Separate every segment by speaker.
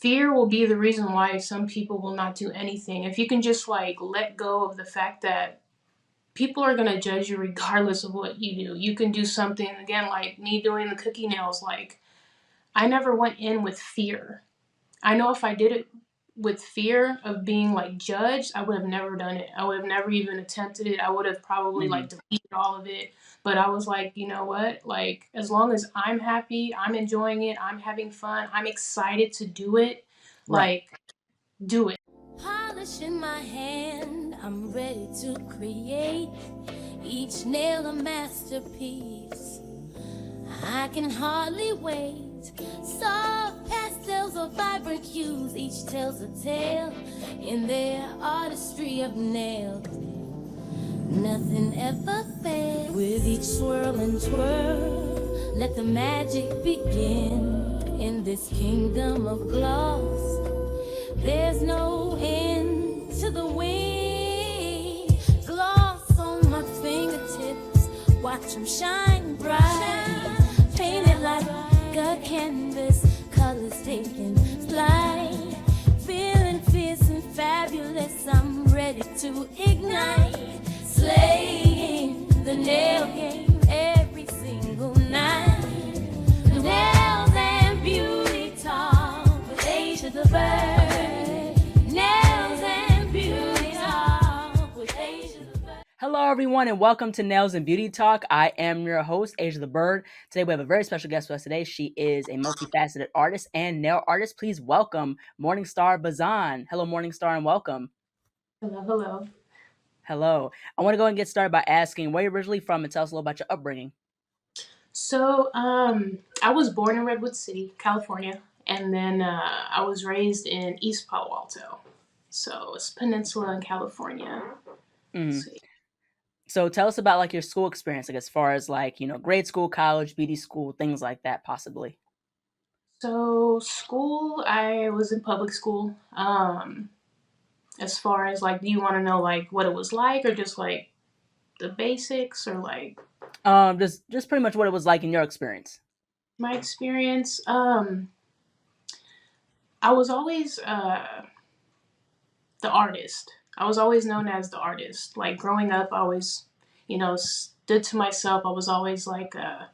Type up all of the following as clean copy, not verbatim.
Speaker 1: fear will be the reason why some people will not do anything. If you can just like let go of the fact that people are gonna judge you regardless of what you do. You can do something again, like me doing the cookie nails. Like I never went in with fear. I know if I did it with fear of being like judged, I would have never done it. I would have never even attempted it. I would have probably
Speaker 2: Hmm.
Speaker 1: like deleted all of it. But I was like, you know what? Like as long as I'm happy, I'm enjoying it, I'm having fun, I'm excited to do it,
Speaker 2: Right.
Speaker 1: like do it.
Speaker 3: Polish in my hand, I'm ready to create each nail a masterpiece. I can hardly wait. Soft pastels or vibrant hues, each tells a tale in their artistry of nails. Nothing ever fails. With each swirl and twirl, let the magic begin in this kingdom of gloss. There's no end to the wind. Gloss on my fingertips, watch them shine bright. Painted like a canvas, colors taking flight. Feeling fierce and fabulous, I'm ready to ignite. Slaying the nail game every single night. Nails and beauty talk with Asia the bird. Nails and beauty talk with Asia the bird.
Speaker 2: Hello, everyone, and welcome to Nails and Beauty Talk. I am your host, Asia the Bird. Today, we have a very special guest with us today. She is a multifaceted artist and nail artist. Please welcome Star Bazan. Hello, Star, and welcome.
Speaker 1: Hello, hello.
Speaker 2: Hello. I want to go and get started by asking where you're originally from and tell us a little about your upbringing.
Speaker 1: So, I was born in Redwood City, California, and then I was raised in East Palo Alto. So it's peninsula in California.
Speaker 2: Mhm.
Speaker 1: So,
Speaker 2: So, tell us about like your school experience, like as far as like grade school, college, BD school, things like that, possibly.
Speaker 1: school, I was in public school. As far as like, do you want to know like what it was like, or just like the basics, or like
Speaker 2: just pretty much what it was like in your experience.
Speaker 1: my experience? I was always the artist. I was always known as the artist. Like growing up, I always, stood to myself. I was always like I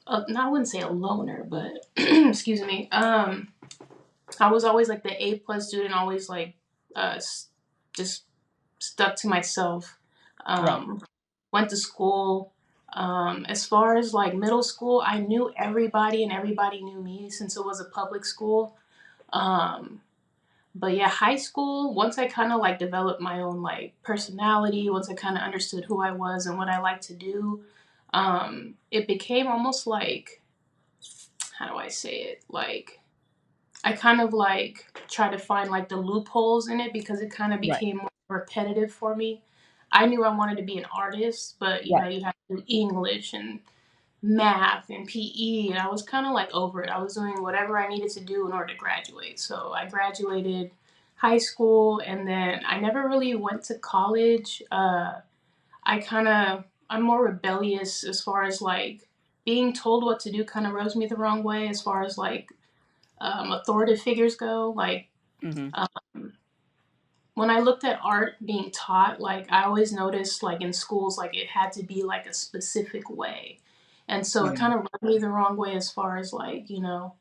Speaker 1: wouldn't say a loner, but excuse me. I was always like the A+ student. Always like just stuck to myself.
Speaker 2: Right.
Speaker 1: Um, Went to school. As far as like middle school, I knew everybody and everybody knew me since it was a public school. Um, but yeah, high school, once I kind of like developed my own like personality, once I kind of understood who I was and what I like to do, it became almost like, how do I say it? Like, I kind of like try to find like the loopholes in it because it kind of
Speaker 2: Right.
Speaker 1: became more repetitive for me. I knew I wanted to be an artist, but
Speaker 2: Right.
Speaker 1: you have to do English and math and PE, and I was kind of like over it. I was doing whatever I needed to do in order to graduate. So I graduated high school, and then I never really went to college. I'm more rebellious as far as like being told what to do. Kind of rubs me the wrong way as far as like authoritative figures go. Like
Speaker 2: Hmm.
Speaker 1: um, when I looked at art being taught, like I always noticed like in schools, like it had to be like a specific way. And so it
Speaker 2: Hmm.
Speaker 1: kind of rubbed me the wrong way as far as like,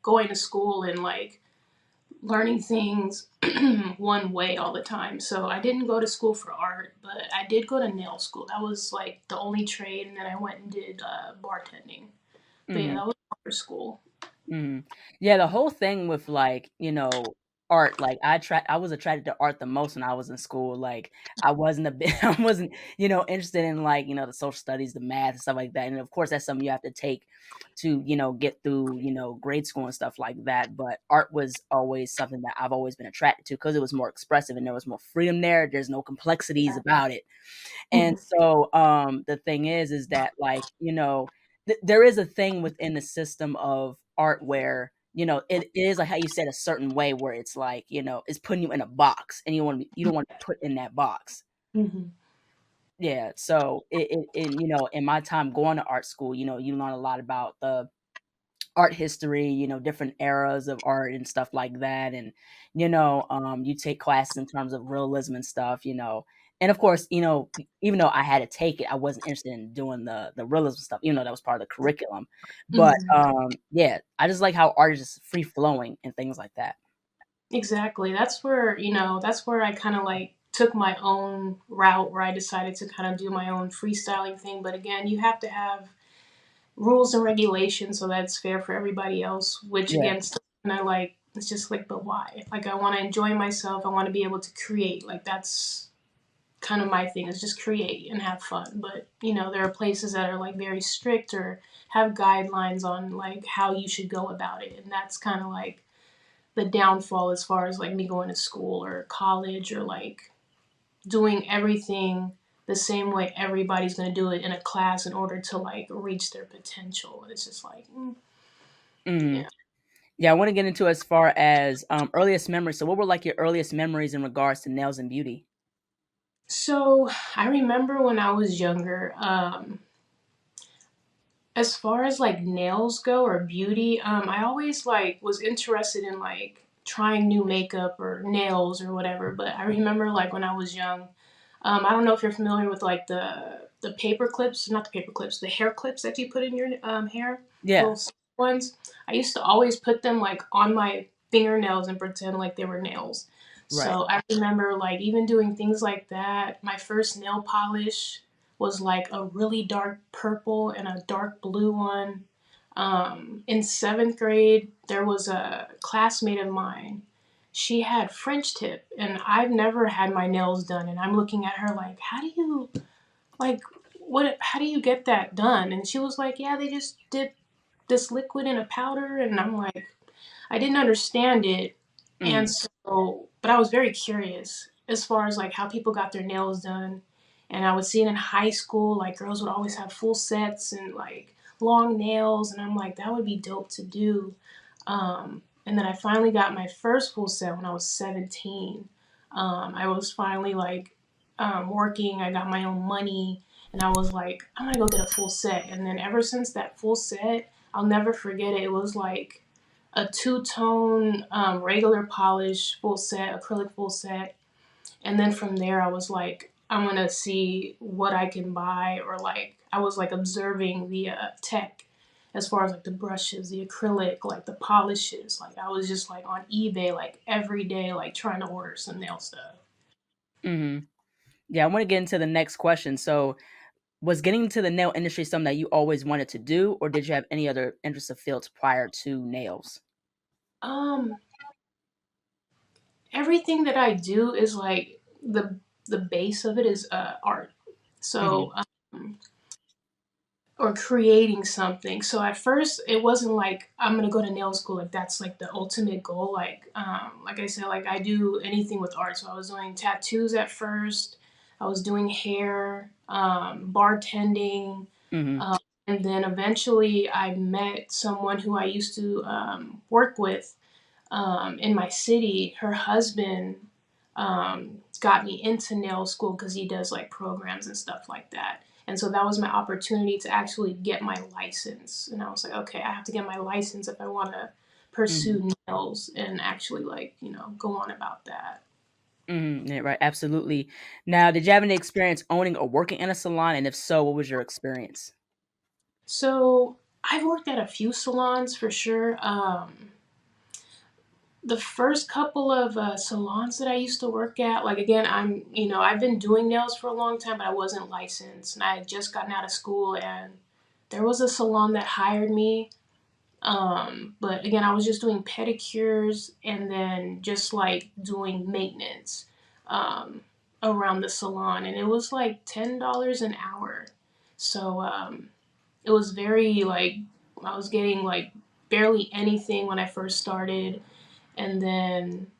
Speaker 1: going to school and like learning things one way all the time. So I didn't go to school for art, but I did go to nail school. That was like the only trade. And then I went and did bartending. But yeah,
Speaker 2: Hmm.
Speaker 1: that was for school.
Speaker 2: Mhm. Yeah, the whole thing with like, art, like I was attracted to art the most when I was in school. Like I wasn't a bit I wasn't, interested in like, the social studies, the math and stuff like that. And of course that's something you have to take to, get through, grade school and stuff like that. But art was always something that I've always been attracted to because it was more expressive and there was more freedom there. There's no complexities about it. And
Speaker 1: Mhm.
Speaker 2: so the thing is that like, there is a thing within the system of art where, it is like how you said a certain way where it's like, it's putting you in a box and you don't want to be put in that box.
Speaker 1: Mhm.
Speaker 2: Yeah. So in my time going to art school, you learn a lot about the art history, different eras of art and stuff like that. And, you take classes in terms of realism and stuff, and of course, even though I had to take it, I wasn't interested in doing the realism stuff, even though that was part of the curriculum. But
Speaker 1: Mhm.
Speaker 2: yeah, I just like how art is just free flowing and things like that.
Speaker 1: Exactly. That's where I kind of like took my own route where I decided to kind of do my own freestyling thing. But again, you have to have rules and regulations so that it's fair for everybody else, which
Speaker 2: Yeah.
Speaker 1: again, still kind of like, it's just like, but why? Like, I want to enjoy myself. I want to be able to create. Like, that's kind of my thing is just create and have fun. But, there are places that are like very strict or have guidelines on like how you should go about it. And that's kind of like, the downfall as far as like me going to school or college or like doing everything the same way everybody's going to do it in a class in order to like reach their potential. It's just like,
Speaker 2: Mhm.
Speaker 1: yeah.
Speaker 2: Yeah, I wanna get into as far as, earliest memories. So what were, like, your earliest memories in regards to nails and beauty?
Speaker 1: So I remember when I was younger, as far as like nails go or beauty, I always like was interested in like trying new makeup or nails or whatever. But I remember like when I was young, I don't know if you're familiar with like the paper clips, not the paper clips, the hair clips that you put in your hair,
Speaker 2: Yeah,
Speaker 1: little ones. I used to always put them like on my fingernails and pretend like they were nails.
Speaker 2: right.
Speaker 1: So I remember like even doing things like that. My first nail polish was like a really dark purple and a dark blue one. In seventh grade, there was a classmate of mine. She had French tip, and I've never had my nails done. And I'm looking at her like, how do you, like, what, how do you get that done? And she was like, yeah, they just did this liquid in a powder. And I'm like, I didn't understand it. And
Speaker 2: Mhm,
Speaker 1: so, but I was very curious as far as like how people got their nails done. And I would see it in high school, like girls would always have full sets and like long nails. And I'm like, that would be dope to do. And then I finally got my first full set when I was 17. I was finally like working, I got my own money, and I was like, I'm gonna go get a full set. And then ever since that full set, I'll never forget it. It was like a two-tone regular polish full set, acrylic full set, and then from there I was like, I'm gonna see what I can buy, or like I was like observing the tech as far as like the brushes, the acrylic, like the polishes. Like I was just like on eBay like every day, like trying to order some nail stuff.
Speaker 2: mhm. Yeah, I wanna get into the next question. So, was getting into the nail industry something that you always wanted to do, or did you have any other interests or fields prior to nails?
Speaker 1: Um, Everything that I do is like the base of it is art.
Speaker 2: Mhm,
Speaker 1: So or creating something. So at first it wasn't like I'm gonna go to nail school, like that's like the ultimate goal. Like I said, like I do anything with art. So I was doing tattoos at first, I was doing hair, bartending,
Speaker 2: mhm,
Speaker 1: um, and then eventually I met someone who I used to work with in my city. Her husband got me into nail school because he does like programs and stuff like that. And so that was my opportunity to actually get my license. And I was like, okay, I have to get my license if I want to
Speaker 2: mhm,
Speaker 1: pursue nails and actually like, go on about that.
Speaker 2: mhm, yeah, right, absolutely. Now, did you have any experience owning or working in a salon, and if so, what was your experience?
Speaker 1: So I've worked at a few salons for sure. The first couple of salons that I used to work at, like again, I've been doing nails for a long time, but I wasn't licensed, and I had just gotten out of school, and there was a salon that hired me. But again, I was just doing pedicures and then just like doing maintenance um, around the salon, and it was like $10 an hour. So it was very like I was getting like barely anything when I first started, and then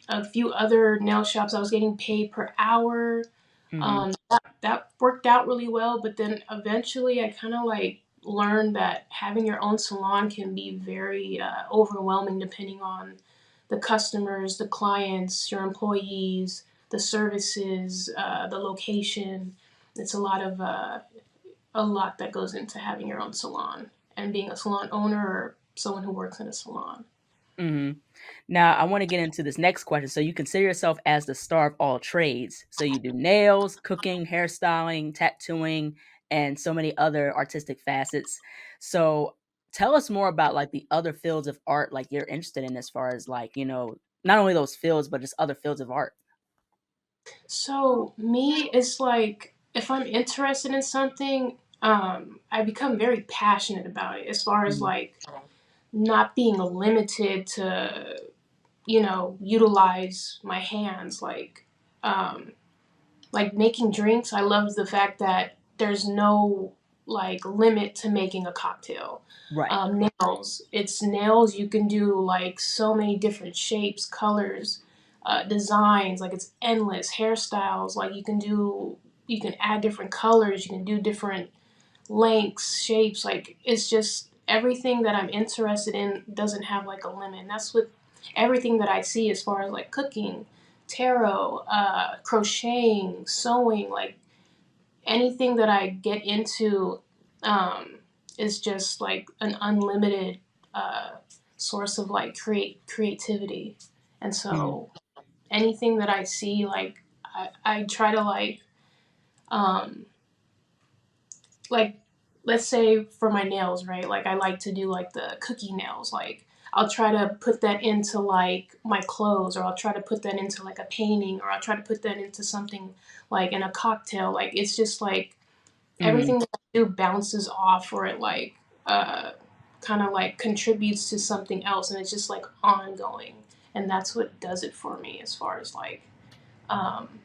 Speaker 1: a few other nail shops I was getting paid per hour.
Speaker 2: Mhm,
Speaker 1: That worked out really well, but then eventually I kind of like learned that having your own salon can be very overwhelming depending on the customers, the clients, your employees, the services, the location. It's a lot that goes into having your own salon and being a salon owner or someone who works in a salon.
Speaker 2: Mhm. Now, I want to get into this next question. So, you consider yourself as the star of all trades. So, you do nails, cooking, hairstyling, tattooing, and so many other artistic facets. So, tell us more about like the other fields of art like you're interested in as far as like, not only those fields but just other fields of art.
Speaker 1: So me, it's like if I'm interested in something, I become very passionate about it. As far as
Speaker 2: Mhm.
Speaker 1: like not being limited to, utilize my hands, um, like making drinks. I love the fact that there's no like limit to making a cocktail.
Speaker 2: Right.
Speaker 1: Nails, it's nails. You can do like so many different shapes, colors, designs. Like it's endless. Hairstyles, like you can add different colors. You can do different lengths, shapes. Like it's just everything that I'm interested in doesn't have like a limit. And that's what everything that I see as far as like cooking, tarot, crocheting, sewing, like anything that I get into um, is just like an unlimited uh, source of like creativity. And
Speaker 2: Mhm.
Speaker 1: so anything that I see, like I try to um, like let's say for my nails, right? Like I like to do like the cookie nails. Like I'll try to put that into like my clothes, or I'll try to put that into like a painting, or I'll try to put that into something like in a cocktail. Like it's just like
Speaker 2: Mhm.
Speaker 1: everything that I do bounces off, or it like uh kind of like contributes to something else, and it's just like ongoing. And that's what does it for me as far as um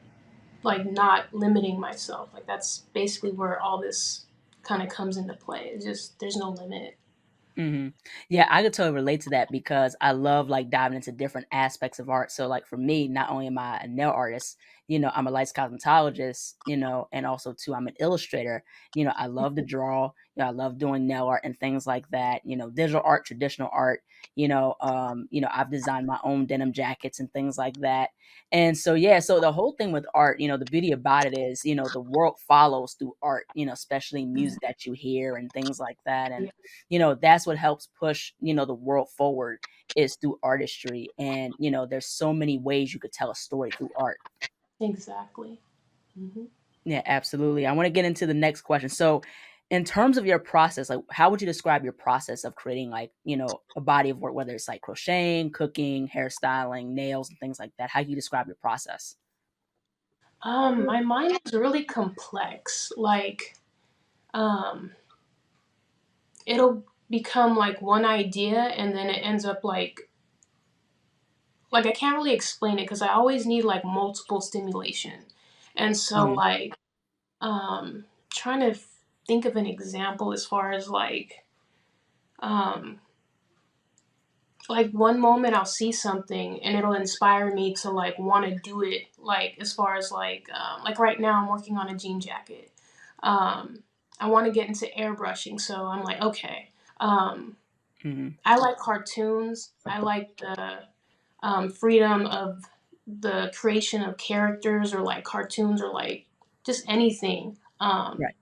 Speaker 1: not limiting myself. Like that's basically where all this kind of comes into play. It's just there's no limit.
Speaker 2: Mhm. Yeah, I could totally relate to that because I love like diving into different aspects of art. So like for me, not only am I a nail artist, I'm a licensed cosmetologist, and also too I'm an illustrator. I love to draw, I love doing nail art and things like that, digital art, traditional art, I've designed my own denim jackets and things like that. And so yeah, so the whole thing with art, the beauty about it is, the world follows through art, especially music that you hear and things like that. And
Speaker 1: Yeah,
Speaker 2: that's what helps push, the world forward is through artistry. And, there's so many ways you could tell a story through art.
Speaker 1: exactly.
Speaker 2: Yeah, absolutely. I want to get into the next question. So, in terms of your process, like how would you describe your process of creating like, a body of work, whether it's like crocheting, cooking, hairstyling, nails, and things like that? How do you describe your process?
Speaker 1: My mind is really complex. Um, it'll become like one idea, and then it ends up like I can't really explain it because I always need like multiple stimulation, and so
Speaker 2: Mhm.
Speaker 1: trying to think of an example as far as um like one moment I'll see something and it'll inspire me to like want to do it, like as far as like right now I'm working on a jean jacket. um I want to get into airbrushing, so I'm like, okay, um
Speaker 2: Mhm.
Speaker 1: I like cartoons. I like the freedom of the creation of characters, or like cartoons, or like just anything.
Speaker 2: Right.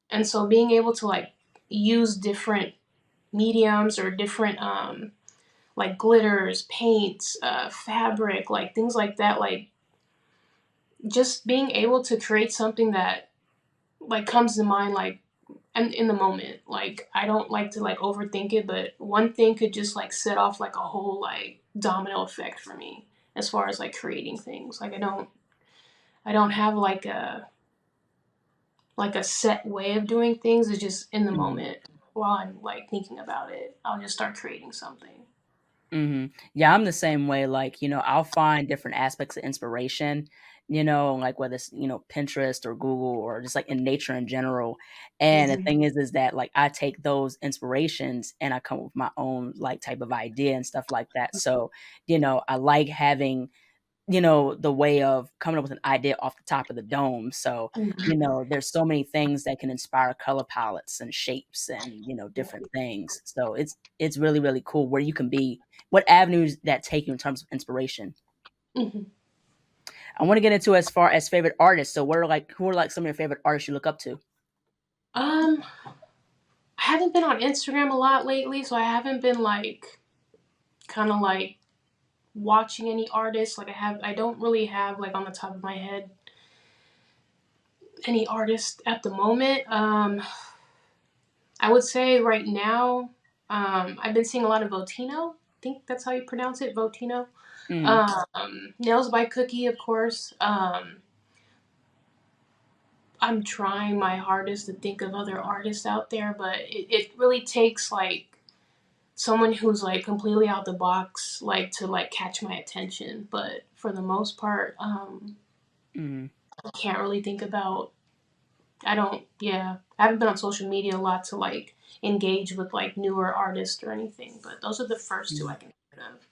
Speaker 1: And so being able to like use different mediums, or different like glitters, paints, fabric, like things like that, like just being able to create something that like comes to mind, like and in the moment. Like I don't like to like overthink it, but one thing could just like set off like a whole like domino effect for me as far as like creating things. Like I don't have like a set way of doing things. It's just in the
Speaker 2: Mhm.
Speaker 1: moment while I'm like thinking about it, I'll just start creating something.
Speaker 2: Yeah, I'm the same way. Like, I'll find different aspects of inspiration, like whether it's, Pinterest or Google or just like in nature in general. And the
Speaker 1: Mhm.
Speaker 2: thing is that like I take those inspirations and I come up with my own like type of idea and stuff like that. So, I like having, the way of coming up with an idea off the top of the dome. So,
Speaker 1: Mhm.
Speaker 2: there's so many things that can inspire color palettes and shapes and, different things. So it's really, really cool where you can be what avenues that take you in terms of inspiration.
Speaker 1: Mhm.
Speaker 2: I want to get into as far as favorite artists. So what are like who are like some of your favorite artists you look up to?
Speaker 1: Um, I haven't been on Instagram a lot lately, so I haven't been like kind of like watching any artists. Like I don't really have like on the top of my head any artist at the moment. I would say right now, I've been seeing a lot of Votino. I think that's how you pronounce it, Votino.
Speaker 2: Mm,
Speaker 1: Nails by Cookie, of course. I'm trying my hardest to think of other artists out there, but it really takes like someone who's like completely out the box, like to like catch my attention. But for the most part,
Speaker 2: mm,
Speaker 1: I can't really think about. I don't. Yeah, I haven't been on social media a lot to like engage with like newer artists or anything. But those are the first two I
Speaker 2: mm,
Speaker 1: can think of.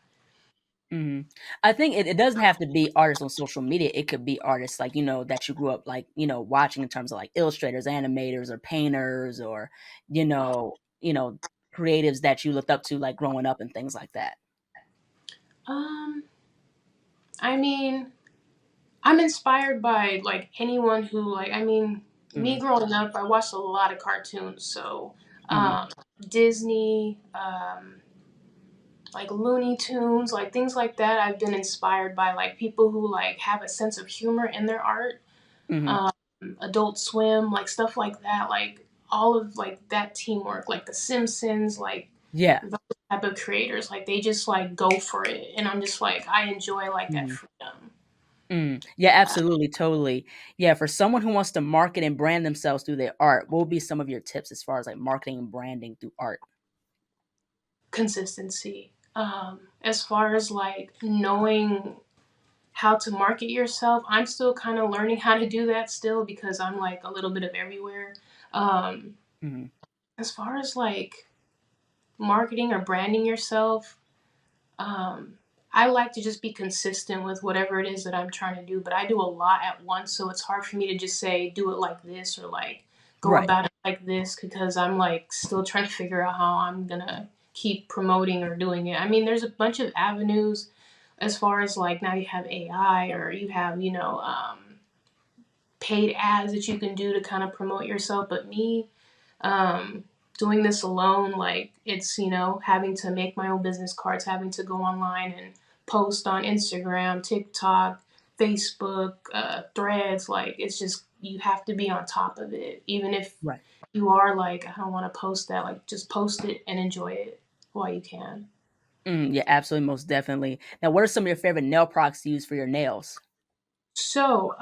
Speaker 2: mhm. I think it doesn't have to be artists on social media. It could be artists like, that you grew up like, watching in terms of like illustrators, animators, or painters, or, you know, you know, creatives that you looked up to like growing up and things like that.
Speaker 1: Um, I mean, I'm inspired by like anyone who like me
Speaker 2: Mhm,
Speaker 1: growing up, I watched a lot of cartoons, so
Speaker 2: mhm,
Speaker 1: um, Disney, like Looney Tunes, like things like that. I've been inspired by like people who like have a sense of humor in their art.
Speaker 2: mhm.
Speaker 1: Um, Adult Swim, like stuff like that, like all of like that teamwork, like The Simpsons, like
Speaker 2: Yeah.
Speaker 1: those type of creators, like they just like go for it, and I'm just like I enjoy like that
Speaker 2: Mhm.
Speaker 1: freedom.
Speaker 2: Yeah, absolutely, totally. Yeah, for someone who wants to market and brand themselves through their art, what would be some of your tips as far as like marketing and branding through art?
Speaker 1: Consistency. As far as like knowing how to market yourself, I'm still kind of learning how to do that still because I'm like a little bit of everywhere. Um,
Speaker 2: Mhm,
Speaker 1: as far as like marketing or branding yourself, um, I like to just be consistent with whatever it is that I'm trying to do, but I do a lot at once, so it's hard for me to just say do it like this or like go
Speaker 2: right.
Speaker 1: about it like this because I'm like still trying to figure out how I'm gonna keep promoting or doing it. I mean, there's a bunch of avenues as far as like now you have AI or you have paid ads that you can do to kind of promote yourself, but me um, doing this alone, like it's, having to make my own business cards, having to go online and post on Instagram, TikTok, Facebook, threads. Like it's just, you have to be on top of it. Even if
Speaker 2: Right.
Speaker 1: you are like, I don't want to post that, like just post it and enjoy it while you can.
Speaker 2: Yeah, absolutely, most definitely. Now, what are some of your favorite nail products to use for your nails?
Speaker 1: So,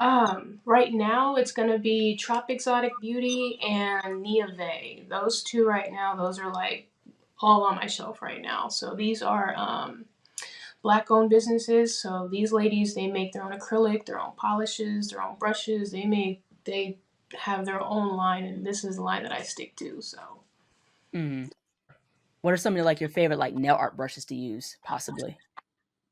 Speaker 1: right now it's gonna be Trop Exotic Beauty and Niave. Those two right now, those are like all on my shelf right now. So these are black owned businesses. So these ladies, they make their own acrylic, their own polishes, their own brushes. They have their own line, and this is the line that I stick to. So
Speaker 2: Mhm. What are some of your favorite like nail art brushes to use, possibly?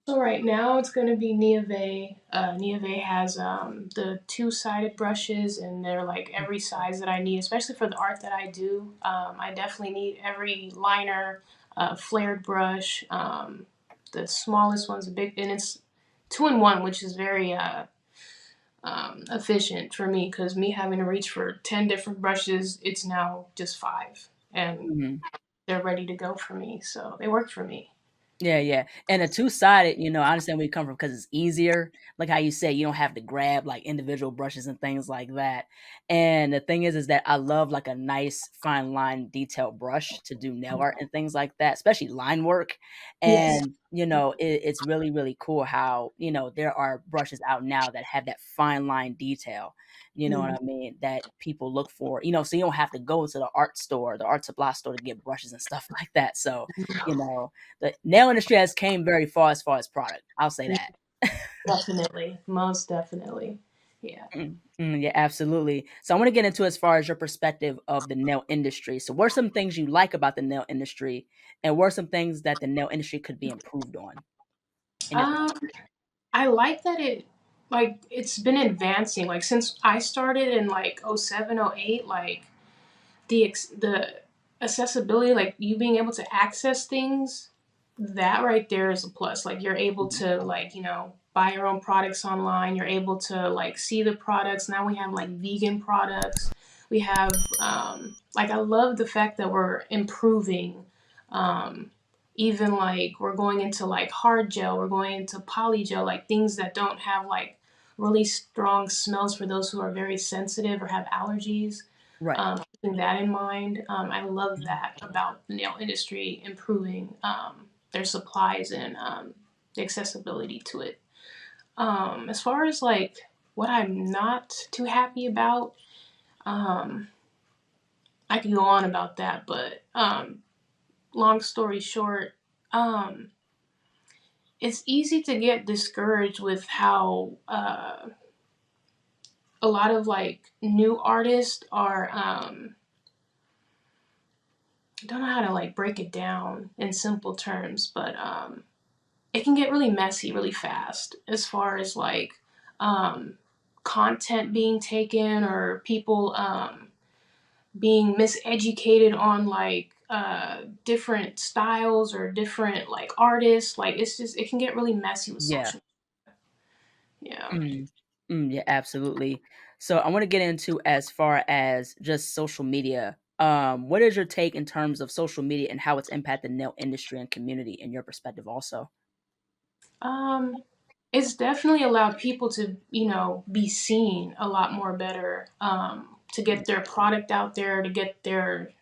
Speaker 1: So right now it's gonna be Niave. Niave has the two-sided brushes, and they're like every size that I need, especially for the art that I do. I definitely need every liner, flared brush. The smallest one's a big, and it's two in one, which is very efficient for me because me having to reach for 10 different brushes, it's now just five, and
Speaker 2: Mhm.
Speaker 1: they're ready to go for me. So they work for me.
Speaker 2: Yeah, yeah. And a two-sided, I understand where you come from because it's easier. Like how you say, you don't have to grab like individual brushes and things like that. And the thing is that I love like a nice fine line detailed brush to do nail art and things like that, especially line work.
Speaker 1: Yes.
Speaker 2: And, it's really, really cool how, there are brushes out now that have that fine line detail. You know what I mean? That people look for, so you don't have to go to the art store, the art supply store to get brushes and stuff like that. So, you know, the nail industry has came very far as product. I'll say that.
Speaker 1: Definitely, most definitely. Yeah.
Speaker 2: Yeah, absolutely. So I want to get into as far as your perspective of the nail industry. So what are some things you like about the nail industry, and what are some things that the nail industry could be improved on in your
Speaker 1: Um, I like that it's been advancing. Like since I started in like '07, '08, like the accessibility, like you being able to access things, that right there is a plus. Like you're able
Speaker 2: Mhm.
Speaker 1: to like, buy your own products online. You're able to like see the products. Now we have like vegan products. We have like I love the fact that we're improving. Um, even like we're going into like hard gel, we're going into poly gel, like things that don't have like really strong smells for those who are very sensitive or have allergies.
Speaker 2: Right.
Speaker 1: Keeping that in mind, I love that about the nail industry improving their supplies and the accessibility to it. As far as like what I'm not too happy about, um, I could go on about that, but long story short, um, it's easy to get discouraged with how a lot of like new artists are. I don't know how to like break it down in simple terms, but it can get really messy really fast as far as like um, content being taken or people being miseducated on like different styles or different like artists. Like it's just it can get really messy with
Speaker 2: Yeah.
Speaker 1: social. Yeah.
Speaker 2: Mm. Yeah, absolutely. So I want to get into as far as just social media. What is your take in terms of social media and how it's impacted the nail industry and community in your perspective also?
Speaker 1: Um, it's definitely allowed people to, be seen a lot more better, to get their product out there, to get their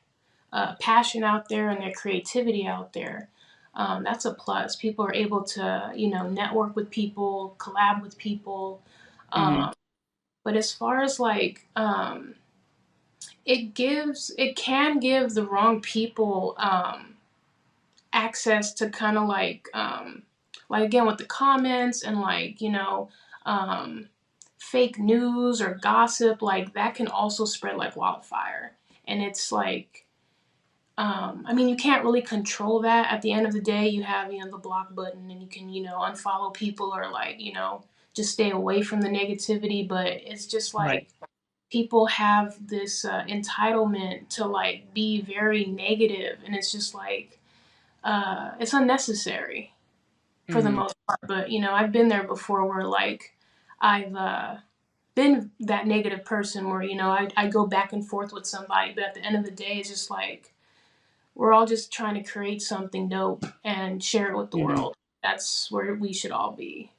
Speaker 1: passion out there and their creativity out there. That's a plus. People are able to, network with people, collab with people.
Speaker 2: Mhm.
Speaker 1: Um, but as far as like, it can give the wrong people access to kind of like again with the comments and like um, fake news or gossip like that can also spread like wildfire, and it's like I mean you can't really control that. At the end of the day you have the block button and you can unfollow people or like just stay away from the negativity, but it's just
Speaker 2: Right.
Speaker 1: like people have this entitlement to like be very negative, and it's just like it's unnecessary for the
Speaker 2: Mhm.
Speaker 1: most part. But I've been there before where like I've been that negative person where I go back and forth with somebody, but at the end of the day, it's just like we're all just trying to create something dope and share it with the
Speaker 2: Mhm.
Speaker 1: world. That's where we should all be.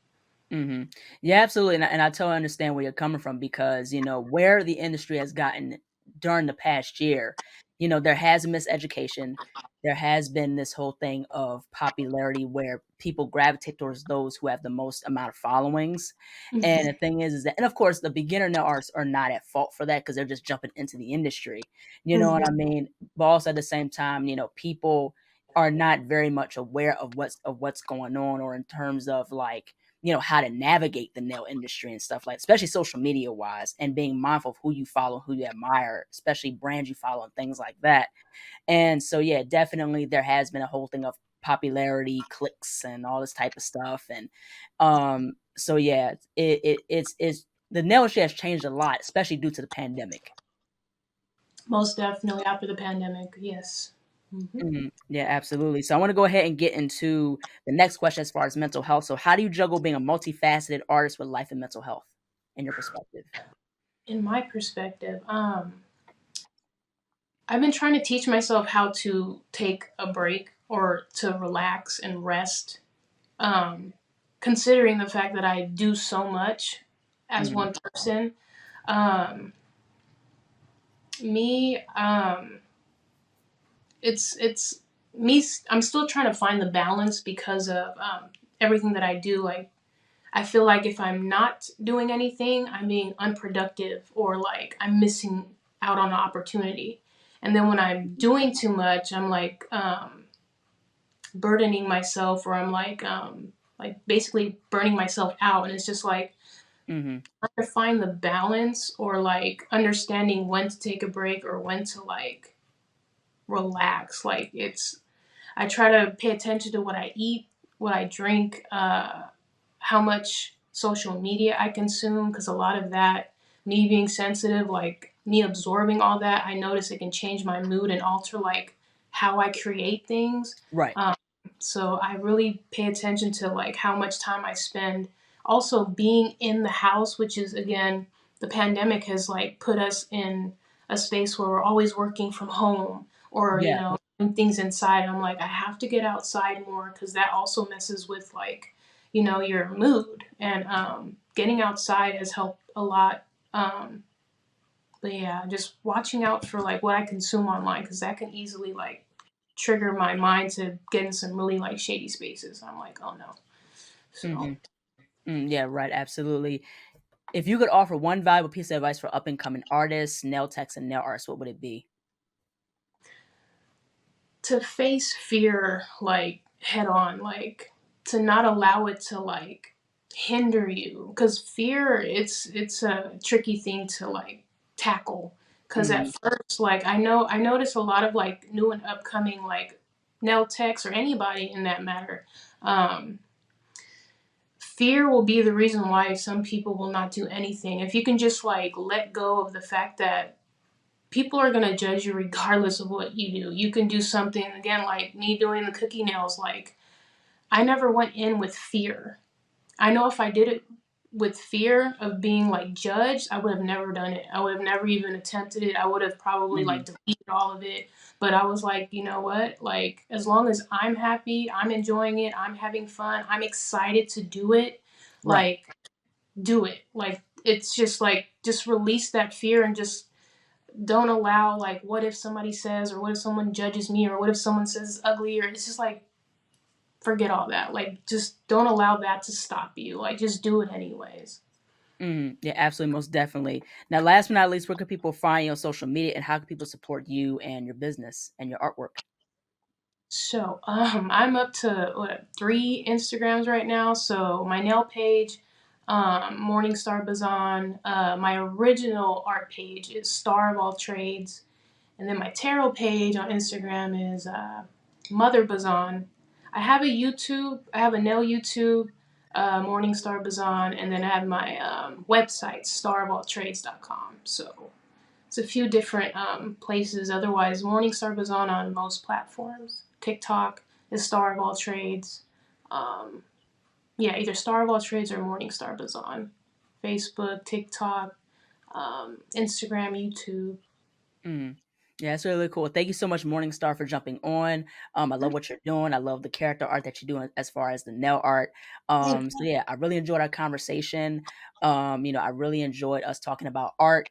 Speaker 2: Mhm. Yeah, absolutely, and I totally understand where you're coming from because, where the industry has gotten during the past year, there has been miseducation. There has been this whole thing of popularity where people gravitate towards those who have the most amount of followings. And the
Speaker 1: Hmm.
Speaker 2: thing is that, and of course, the beginner nail artists are not at fault for that because they're just jumping into the industry. You know what I
Speaker 1: Hmm.
Speaker 2: mean? But also at the same time, people are not very much aware of what's going on, or in terms of like how to navigate the nail industry and stuff like, especially social media wise, and being mindful of who you follow, who you admire, especially brands you follow and things like that. And so, yeah, definitely there has been a whole thing of popularity, clicks, and all this type of stuff. And so yeah, it's the nail industry has changed a lot, especially due to the pandemic.
Speaker 1: Most definitely after the pandemic, yes. Hmm.
Speaker 2: Mhm. Yeah, absolutely. So I want to go ahead and get into the next question as far as mental health. So how do you juggle being a multifaceted artist with life and mental health in your perspective?
Speaker 1: In my perspective, I've been trying to teach myself how to take a break or to relax and rest, um, considering the fact that I do so much as
Speaker 2: Mhm.
Speaker 1: one person. Um, me, it's me. I'm still trying to find the balance because of everything that I do. Like I feel like if I'm not doing anything, I'm being unproductive or like I'm missing out on an opportunity. And then when I'm doing too much, I'm like burdening myself, or I'm like basically burning myself out, and it's just like
Speaker 2: Mhm.
Speaker 1: trying to find the balance or like understanding when to take a break or when to like relax. Like it's I try to pay attention to what I eat, what I drink, how much social media I consume, because a lot of that, me being sensitive, like me absorbing all that, I notice it can change my mood and alter like how I create things.
Speaker 2: Right.
Speaker 1: Um, so I really pay attention to like how much time I spend. Also being in the house, which is again, the pandemic has like put us in a space where we're always working from home or,
Speaker 2: Yeah.
Speaker 1: doing things inside. I'm like, I have to get outside more because that also messes with like, your mood. And getting outside has helped a lot. But yeah, just watching out for like what I consume online because that can easily like trigger my mind to get in some really like shady spaces. I'm like, oh no. So
Speaker 2: Mhm. Yeah, right, absolutely. If you could offer one valuable piece of advice for up and coming artists, nail techs, and nail artists, what would it be?
Speaker 1: to face fear like head on, like to not allow it to like hinder you because fear it's a tricky thing to like tackle because at
Speaker 2: Mhm.
Speaker 1: first like I notice a lot of like new and upcoming like nail techs or anybody in that matter. um Fear will be the reason why some people will not do anything. If you can just like let go of the fact that people are going to judge you regardless of what you do. You can do something, again, like me doing the cookie nails. Like, I never went in with fear. I know if I did it with fear of being like judged, I would have never done it. I would have never even attempted it. I would have probably like
Speaker 2: Mhm.
Speaker 1: deleted all of it. But I was like, you know what? Like, as long as I'm happy, I'm enjoying it, I'm having fun, I'm excited to do it,
Speaker 2: Right.
Speaker 1: like, do it. Like, it's just like, just release that fear and just don't allow like what if somebody says or what if someone judges me or what if someone says it's ugly, or it's just like forget all that, like just don't allow that to stop you, like just do it anyways.
Speaker 2: Yeah, absolutely, most definitely. Now, last but not least, where can people find you on social media, and how can people support you and your business and your artwork?
Speaker 1: So I'm up to what, 3 Instagrams right now. So my nail page, Morning Star Bazan. My original art page is Star of All Trades. And then my tarot page on Instagram is Mother Bazan. I have a YouTube. I have a nail YouTube, Morningstar Bazan, and then I have my website, starofalltrades.com. So it's a few different places. Otherwise, Morningstar Bazan on most platforms. TikTok is Star of All Trades. Um, yeah, either Star of All Trades or Morningstar Bazan. Facebook, TikTok, Instagram, YouTube.
Speaker 2: Mm. Yeah, it's really cool. Thank you so much, Morningstar, for jumping on. I love what you're doing. I love the character art that you're doing as far as the nail art.
Speaker 1: Thank
Speaker 2: So yeah, I really enjoyed our conversation. I really enjoyed us talking about art,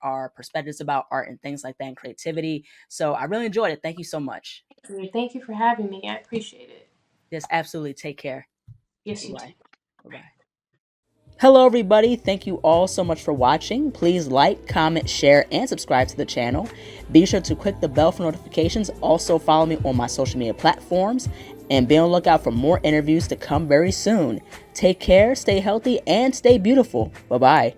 Speaker 2: our perspectives about art and things like that and creativity. So I really enjoyed it. Thank you so much.
Speaker 1: you. Thank you for having me. I appreciate it.
Speaker 2: Yes, absolutely. Take care.
Speaker 1: Yes, you too.
Speaker 2: Bye-bye. Bye-bye. Hello, everybody. Thank you all so much for watching. Please like, comment, share, and subscribe to the channel. Be sure to click the bell for notifications. Also, follow me on my social media platforms and be on the lookout for more interviews to come very soon. Take care, stay healthy, and stay beautiful. Bye bye.